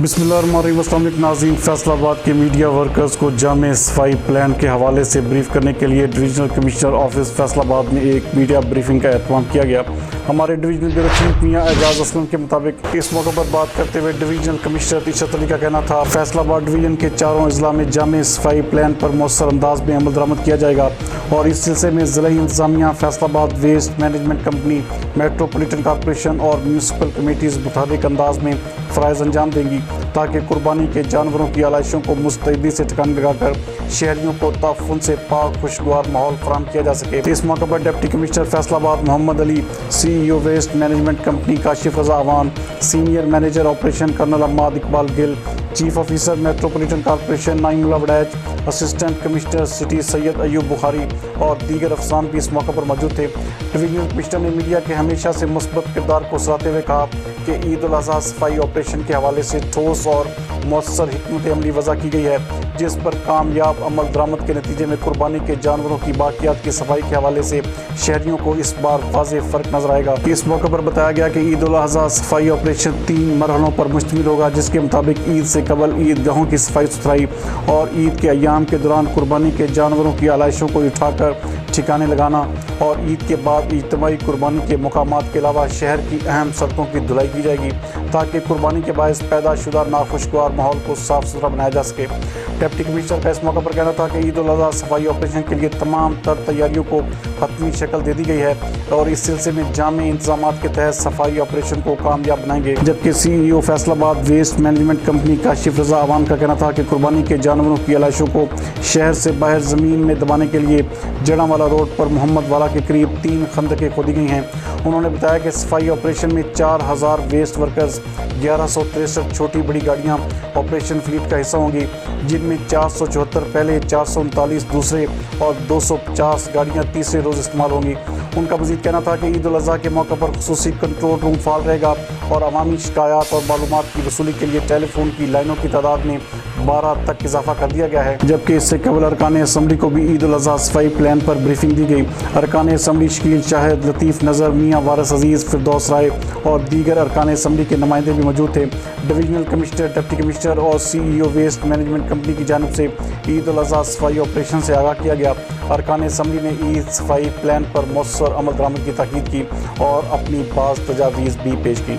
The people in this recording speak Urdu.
بسم اللہ الرحمن الرحیم۔ السلام علیکم ناظرین، فیصل آباد کے میڈیا ورکرز کو جامع صفائی پلان کے حوالے سے بریف کرنے کے لیے ڈویژنل کمشنر آفس فیصل آباد میں ایک میڈیا بریفنگ کا اہتمام کیا گیا۔ ہمارے ڈویژنل بیورو چیف میاں عیدالاضحی کے مطابق اس موقع پر بات کرتے ہوئے ڈویژنل کمشنر عشرت علی کا کہنا تھا، فیصل آباد ڈویژن کے چاروں اضلاع میں جامع صفائی پلان پر مؤثر انداز میں عمل درآمد کیا جائے گا اور اس سلسلے میں ضلعی انتظامیہ، Faisalabad waste management company, metropolitan corporation اور میونسپل کمیٹیز متحرک انداز میں فرائض انجام دیں گی تاکہ قربانی کے جانوروں کی آلائشوں کو مستعدی سے ٹھکانے لگا کر شہریوں کو تعفن سے پاک خوشگوار ماحول فراہم کیا جا سکے۔ اس موقع پر deputy commissioner Faisalabad Muhammad Ali, C E O waste management company Kashif Raza Awan, senior manager operation colonel Ahmad Iqbal Gill, chief officer metropolitan corporation Naeemullah Wadaich, assistant commissioner city Syed Ayub Bukhari اور دیگر افسران بھی اس موقع پر موجود تھے۔ ڈویژنل کمشنر نے میڈیا کے ہمیشہ سے مثبت کردار کو سراہتے ہوئے کہا کہ عیدالاضحی صفائی آپریشن کے حوالے سے ٹھوس اور مؤثر حکمت عملی وضع کی گئی ہے، جس پر کامیاب عمل درآمد کے نتیجے میں قربانی کے جانوروں کی باقیات کی صفائی کے حوالے سے شہریوں کو اس بار واضح فرق نظر آئے گا۔ اس موقع پر بتایا گیا کہ عیدالاضحی صفائی آپریشن 3 مرحلوں پر مشتمل ہوگا، جس کے مطابق عید سے قبل عیدگاہوں کی صفائی ستھرائی اور عید کے ایام کے دوران قربانی کے جانوروں کی آلائشوں کو اٹھا کر ٹھکانے لگانا اور عید کے بعد اجتماعی قربانی کے مقامات کے علاوہ شہر کی اہم سڑکوں کی دھلائی کی جائے گی تاکہ قربانی کے باعث پیدا شدہ ناخوشگوار ماحول کو صاف ستھرا بنایا جا سکے۔ ڈپٹی کمشنر کا اس موقع پر کہنا تھا کہ عیدالاضحی صفائی آپریشن کے لیے تمام تر تیاریوں کو حتمی شکل دے دی گئی ہے اور اس سلسلے میں جامع انتظامات کے تحت صفائی آپریشن کو کامیاب بنائیں گے، جبکہ سی ای او فیصل آباد waste management company Kashif Raza Awan کا کہنا تھا کہ قربانی کے جانوروں کی آلائشوں کو شہر سے باہر زمین میں دبانے کے لیے جڑاں والا روڈ پر محمد والا کے قریب 3 خندقیں کھودی گئی ہیں۔ انہوں نے بتایا کہ صفائی آپریشن میں 4000 ویسٹ ورکرز، 1163 چھوٹی بڑی گاڑیاں آپریشن فلیٹ کا حصہ ہوں گی، جن میں 474 پہلے، 439 دوسرے اور 250 گاڑیاں تیسرے روز استعمال ہوں گی۔ ان کا مزید کہنا تھا کہ عیدالاضحی کے موقع پر خصوصی کنٹرول روم فعال رہے گا اور عوامی شکایات اور معلومات کی وصولی کے لیے ٹیلی فون کی لائنوں کی تعداد میں 12 تک اضافہ کر دیا گیا ہے، جبکہ اس سے قبل ارکان اسمبلی کو بھی عیدالاضحی صفائی پلان پر بریفنگ دی گئی۔ ارکان اسمبلی شکیل شاہد، لطیف نظر، میاں وارث عزیز، فردوس رائے اور دیگر ارکان اسمبلی کے نمائندے بھی موجود تھے۔ ڈویژنل کمشنر، ڈپٹی کمشنر اور سی E O waste management company کی جانب سے عیدالاضحی صفائی آپریشن سے آگاہ کیا گیا۔ ارکان اسمبلی نے عید صفائی پلان پر مؤثر عمل درآمد کی تاکید کی اور اپنی بعض تجاویز بھی پیش کی۔